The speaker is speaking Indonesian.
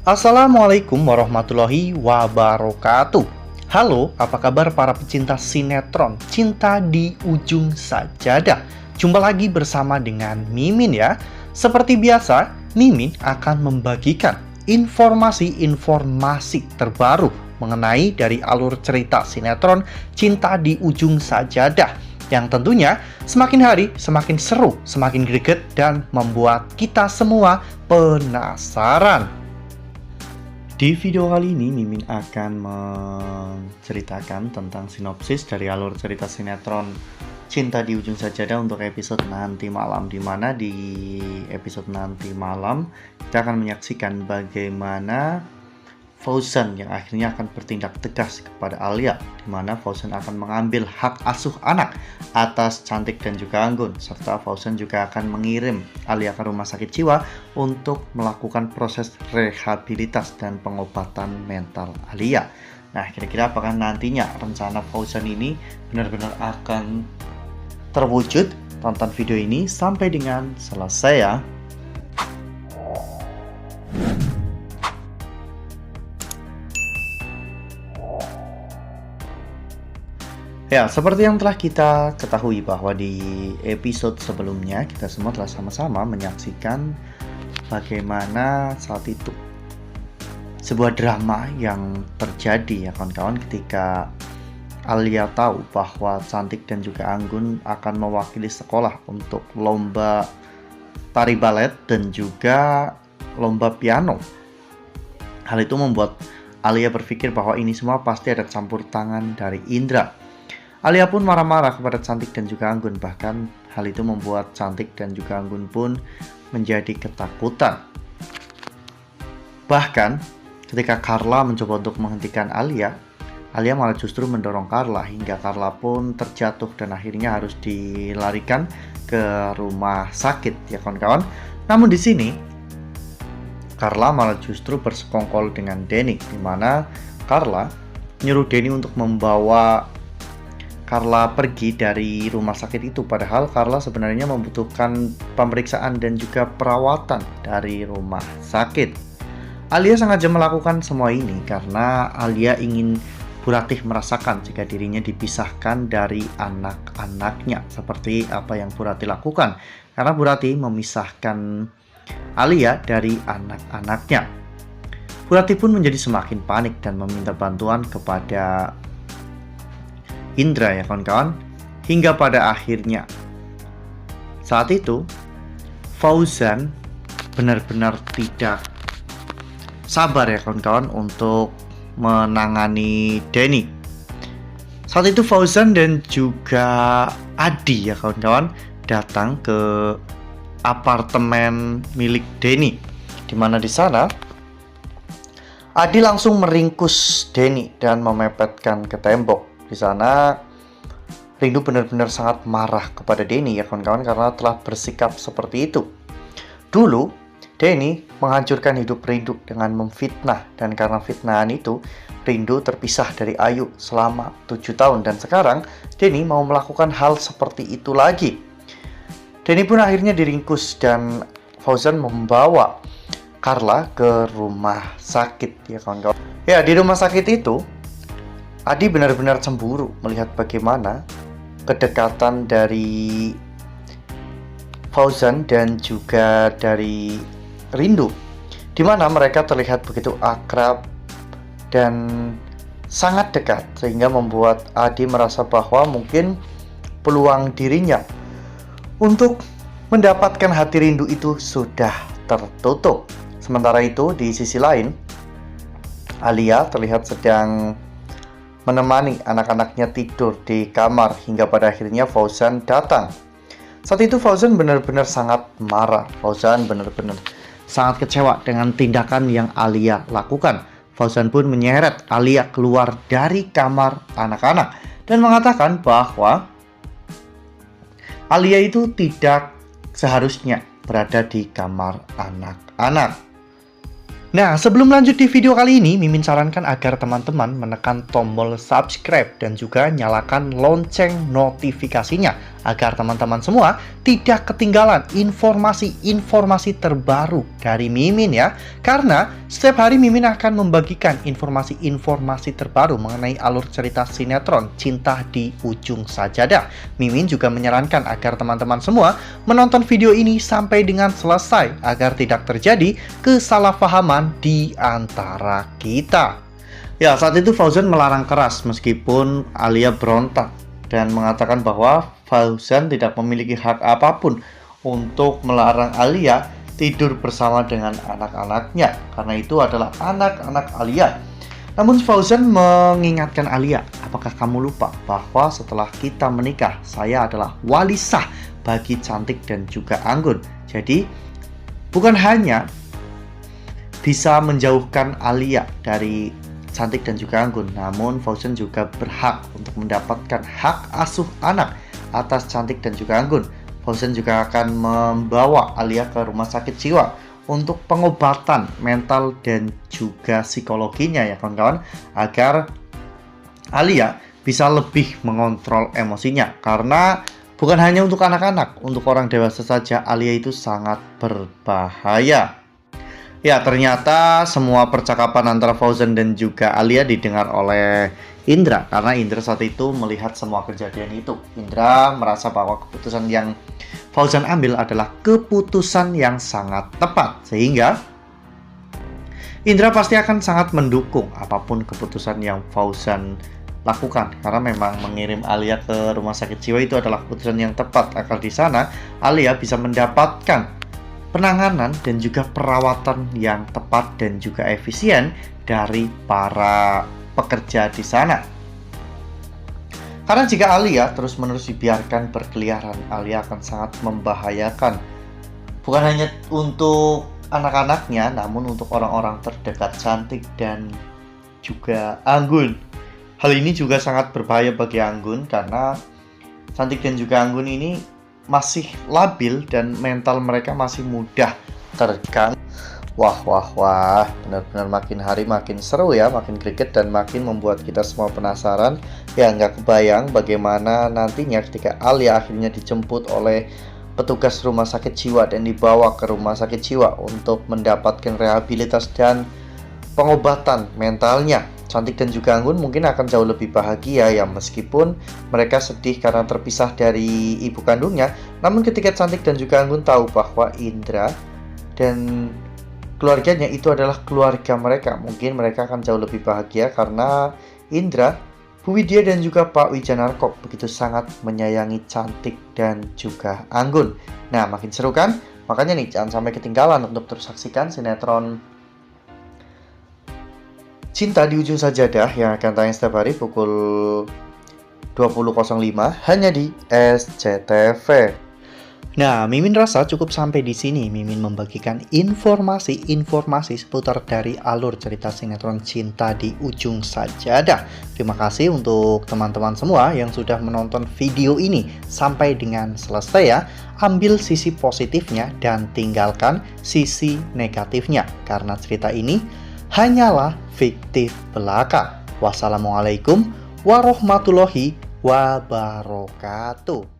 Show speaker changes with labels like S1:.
S1: Assalamualaikum warahmatullahi wabarakatuh. Halo, apa kabar para pecinta sinetron Cinta di Ujung Sajadah? Jumpa lagi bersama dengan Mimin ya. Seperti biasa, Mimin akan membagikan informasi-informasi terbaru mengenai dari alur cerita sinetron Cinta di Ujung Sajadah, yang tentunya semakin hari semakin seru, semakin greget, dan membuat kita semua penasaran. Di video kali ini, Mimin akan menceritakan tentang sinopsis dari alur cerita sinetron Cinta di Ujung Sajadah untuk episode nanti malam, di mana di episode nanti malam kita akan menyaksikan bagaimana Fauzan yang akhirnya akan bertindak tegas kepada Alia, di mana Fauzan akan mengambil hak asuh anak atas Cantik dan juga Anggun, serta Fauzan juga akan mengirim Alia ke rumah sakit jiwa untuk melakukan proses rehabilitas dan pengobatan mental Alia. Nah, kira-kira apakah nantinya rencana Fauzan ini benar-benar akan terwujud? Tonton video ini sampai dengan selesai ya. Ya, seperti yang telah kita ketahui bahwa di episode sebelumnya kita semua telah sama-sama menyaksikan bagaimana saat itu sebuah drama yang terjadi ya kawan-kawan, ketika Alia tahu bahwa Cantik dan juga Anggun akan mewakili sekolah untuk lomba tari balet dan juga lomba piano. Hal itu membuat Alia berpikir bahwa ini semua pasti ada campur tangan dari Indra. Alia pun marah-marah kepada Cantik dan juga Anggun, bahkan hal itu membuat Cantik dan juga Anggun pun menjadi ketakutan. Bahkan ketika Carla mencoba untuk menghentikan Alia malah justru mendorong Carla hingga Carla pun terjatuh dan akhirnya harus dilarikan ke rumah sakit ya kawan-kawan. Namun di sini Carla malah justru bersekongkol dengan Denny, di mana Carla nyuruh Denny untuk membawa Carla pergi dari rumah sakit itu, padahal Carla sebenarnya membutuhkan pemeriksaan dan juga perawatan dari rumah sakit. Alia sengaja melakukan semua ini karena Alia ingin Bu Ratih merasakan jika dirinya dipisahkan dari anak-anaknya, seperti apa yang Bu Ratih lakukan, karena Bu Ratih memisahkan Alia dari anak-anaknya. Bu Ratih pun menjadi semakin panik dan meminta bantuan kepada Indra ya kawan-kawan, hingga pada akhirnya saat itu Fauzan benar-benar tidak sabar ya kawan-kawan untuk menangani Denny. Saat itu Fauzan dan juga Adi ya kawan-kawan datang ke apartemen milik Denny, di mana di sana Adi langsung meringkus Denny dan memepetkan ke tembok. Di sana Rindu benar-benar sangat marah kepada Denny ya kawan-kawan, karena telah bersikap seperti itu. Dulu Denny menghancurkan hidup Rindu dengan memfitnah, dan karena fitnahan itu Rindu terpisah dari Ayu selama 7 tahun, dan sekarang Denny mau melakukan hal seperti itu lagi. Denny pun akhirnya diringkus dan Fauzan membawa Carla ke rumah sakit ya kawan-kawan. Ya, di rumah sakit itu Adi benar-benar cemburu melihat bagaimana kedekatan dari Fauzan dan juga dari Rindu, di mana mereka terlihat begitu akrab dan sangat dekat, sehingga membuat Adi merasa bahwa mungkin peluang dirinya untuk mendapatkan hati Rindu itu sudah tertutup. Sementara itu di sisi lain, Alia terlihat sedang menemani anak-anaknya tidur di kamar hingga pada akhirnya Fauzan datang. Saat itu Fauzan benar-benar sangat marah. Fauzan benar-benar sangat kecewa dengan tindakan yang Alia lakukan. Fauzan pun menyeret Alia keluar dari kamar anak-anak dan mengatakan bahwa Alia itu tidak seharusnya berada di kamar anak-anak. Nah, sebelum lanjut di video kali ini, Mimin sarankan agar teman-teman menekan tombol subscribe dan juga nyalakan lonceng notifikasinya agar teman-teman semua tidak ketinggalan informasi-informasi terbaru dari Mimin ya. Karena setiap hari Mimin akan membagikan informasi-informasi terbaru mengenai alur cerita sinetron Cinta di Ujung Sajadah. Mimin juga menyarankan agar teman-teman semua menonton video ini sampai dengan selesai agar tidak terjadi kesalahpahaman di antara kita. Ya, saat itu Fauzan melarang keras meskipun Alia berontak dan mengatakan bahwa Fauzan tidak memiliki hak apapun untuk melarang Alia tidur bersama dengan anak-anaknya, karena itu adalah anak-anak Alia. Namun Fauzan mengingatkan Alia, apakah kamu lupa bahwa setelah kita menikah, saya adalah wali sah bagi Cantik dan juga Anggun. Jadi bukan hanya bisa menjauhkan Alia dari Cantik dan juga Anggun, namun Fauzan juga berhak untuk mendapatkan hak asuh anak atas Cantik dan juga Anggun. Fauzan juga akan membawa Alia ke rumah sakit jiwa untuk pengobatan mental dan juga psikologinya ya kawan-kawan, agar Alia bisa lebih mengontrol emosinya. Karena bukan hanya untuk anak-anak, untuk orang dewasa saja Alia itu sangat berbahaya. Ya, ternyata semua percakapan antara Fauzan dan juga Alia didengar oleh Indra, karena Indra saat itu melihat semua kejadian itu. Indra merasa bahwa keputusan yang Fauzan ambil adalah keputusan yang sangat tepat, sehingga Indra pasti akan sangat mendukung apapun keputusan yang Fauzan lakukan, karena memang mengirim Alia ke rumah sakit jiwa itu adalah keputusan yang tepat, agar di sana Alia bisa mendapatkan penanganan dan juga perawatan yang tepat dan juga efisien dari para pekerja di sana. Karena jika Alia terus-menerus dibiarkan berkeliaran, Alia akan sangat membahayakan bukan hanya untuk anak-anaknya, namun untuk orang-orang terdekat Cantik dan juga Anggun. Hal ini juga sangat berbahaya bagi Anggun, karena Cantik dan juga Anggun ini masih labil dan mental mereka masih mudah terganggu. Wah, benar-benar makin hari makin seru ya, makin greget dan makin membuat kita semua penasaran. Ya, nggak kebayang bagaimana nantinya ketika Alia akhirnya dijemput oleh petugas rumah sakit jiwa dan dibawa ke rumah sakit jiwa untuk mendapatkan rehabilitas dan pengobatan mentalnya. Cantik dan juga Anggun mungkin akan jauh lebih bahagia ya, meskipun mereka sedih karena terpisah dari ibu kandungnya. Namun ketika Cantik dan juga Anggun tahu bahwa Indra dan keluarganya itu adalah keluarga mereka, mungkin mereka akan jauh lebih bahagia karena Indra, Bu Widya dan juga Pak Wijanarko begitu sangat menyayangi Cantik dan juga Anggun. Nah, makin seru kan? Makanya nih, jangan sampai ketinggalan untuk terus saksikan sinetron Cinta di Ujung Sajadah yang akan tayang setiap hari pukul 20.05 hanya di SCTV. Nah, Mimin rasa cukup sampai di sini. Mimin membagikan informasi-informasi seputar dari alur cerita sinetron Cinta di Ujung Sajadah. Terima kasih untuk teman-teman semua yang sudah menonton video ini sampai dengan selesai ya. Ambil sisi positifnya dan tinggalkan sisi negatifnya, karena cerita ini hanyalah fiktif belaka. Wassalamualaikum warahmatullahi wabarakatuh.